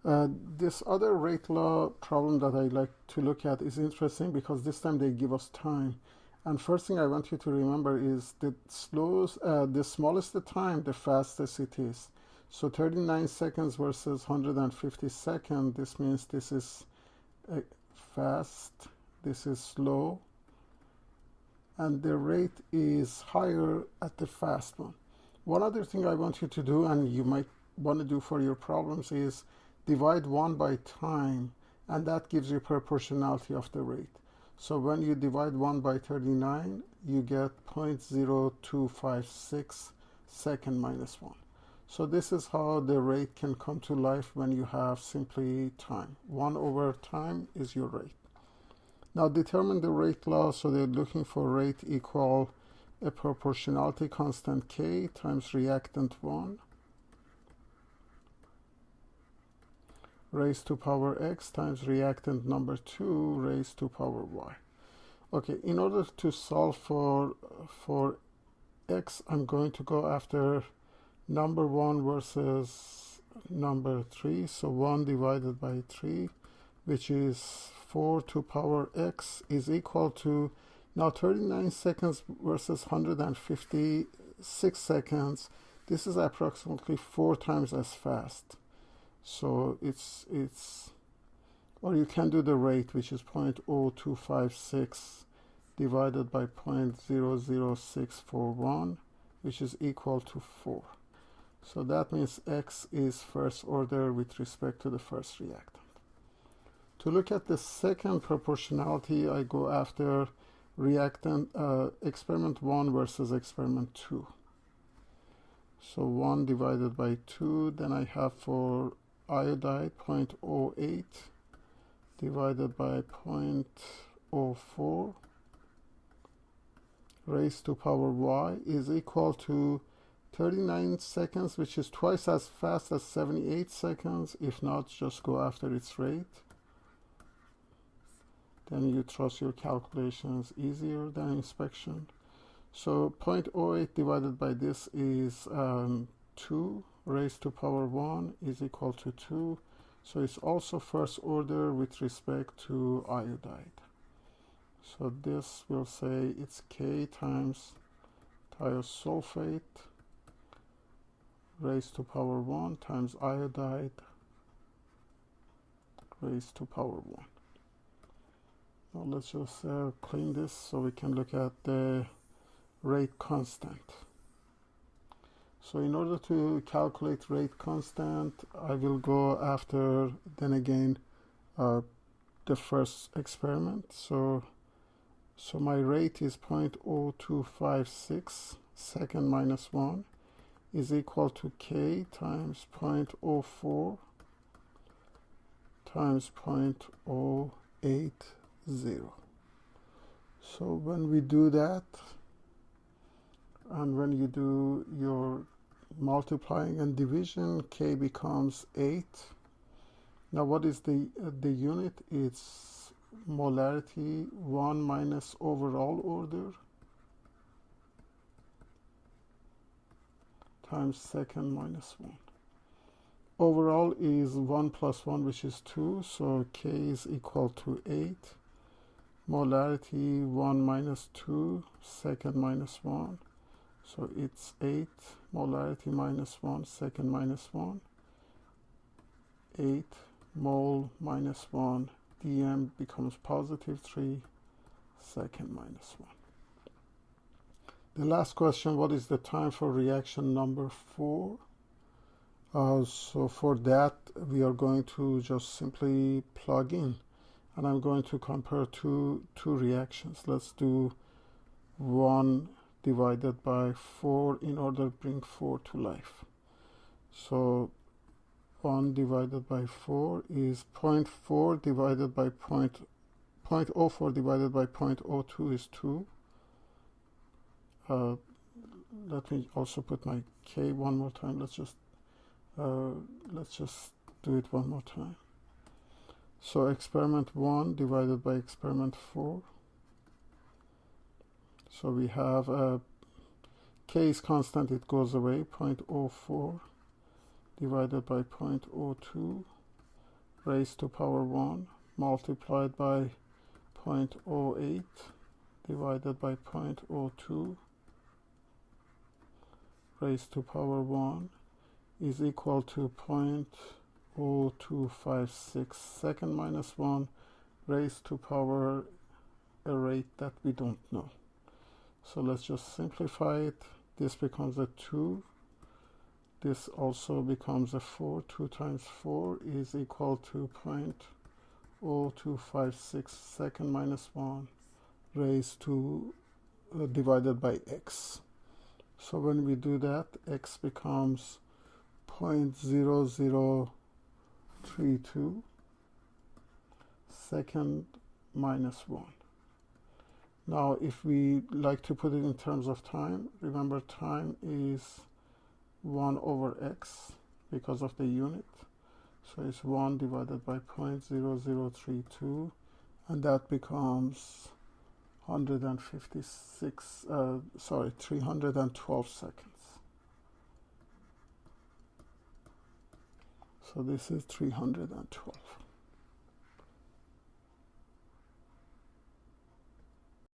This other rate law problem that I like to look at is interesting because this time they give us time. And first thing I want you to remember is the smallest the time, the fastest it is. So 39 seconds versus 150 seconds, this means this is fast, this is slow, and the rate is higher at the fast one. One other thing I want you to do, and you might want to do for your problems, is divide 1 by time, and that gives you proportionality of the rate. So when you divide 1 by 39, you get 0.0256 second minus 1. So this is how the rate can come to life when you have simply time. 1 over time is your rate. Now determine the rate law. So they're looking for rate equal a proportionality constant k times reactant 1 raised to power x times reactant number 2 raised to power y. Okay, in order to solve for x, I'm going to go after number 1 versus number 3. So 1 divided by 3, which is 4 to power x, is equal to, now 39 seconds versus 156 seconds. This is approximately 4 times as fast. So it's or you can do the rate, which is 0.0256 divided by 0.00641, which is equal to 4. So that means x is first order with respect to the first reactant. To look at the second proportionality, I go after reactant experiment 1 versus experiment 2. So 1 divided by 2, then I have for iodide 0.08 divided by 0.04 raised to power y is equal to 39 seconds, which is twice as fast as 78 seconds. If not, just go after its rate. Then you trust your calculations easier than inspection. So 0.08 divided by this is 2 raised to power 1 is equal to 2. So it's also first order with respect to iodide. So this will say it's K times thiosulfate raised to power 1 times iodide raised to power 1. Now let's just clean this so we can look at the rate constant. So in order to calculate rate constant, I will go after, then again, the first experiment. So my rate is 0.0256 second minus 1 is equal to K times 0.04 times 0.080. So when we do that, and when you do your multiplying and division, K becomes 8. Now what is the unit? It's molarity 1 minus overall order times second minus 1. Overall is 1 plus 1, which is 2, so K is equal to 8. Molarity 1 minus 2, second minus 1. So it's 8, molarity minus 1, second minus 1. 8 mole minus 1, dm becomes positive 3, second minus 1. The last question, what is the time for reaction number 4? So for that, we are going to just simply plug in. And I'm going to compare two reactions. Let's do 1 divided by 4 in order to bring 4 to life. So 1 divided by 4 is 0.4 divided by 0.04 divided by 0.02 is 2. Let me also put my K one more time. Let's just do it one more time. So experiment 1 divided by experiment 4. So we have K is constant, it goes away, 0.04 divided by 0.02 raised to power 1 multiplied by 0.08 divided by 0.02 raised to power 1 is equal to 0.0256 second minus 1 raised to power a rate that we don't know. So let's just simplify it. This becomes a 2. This also becomes a 4. 2 times 4 is equal to 0.0256 second minus 1 raised to divided by x. So when we do that, x becomes 0.0032 second minus 1. Now if we like to put it in terms of time, remember time is 1 over x because of the unit. So it's 1 divided by 0.0032, and that becomes 312 seconds. So this is 312.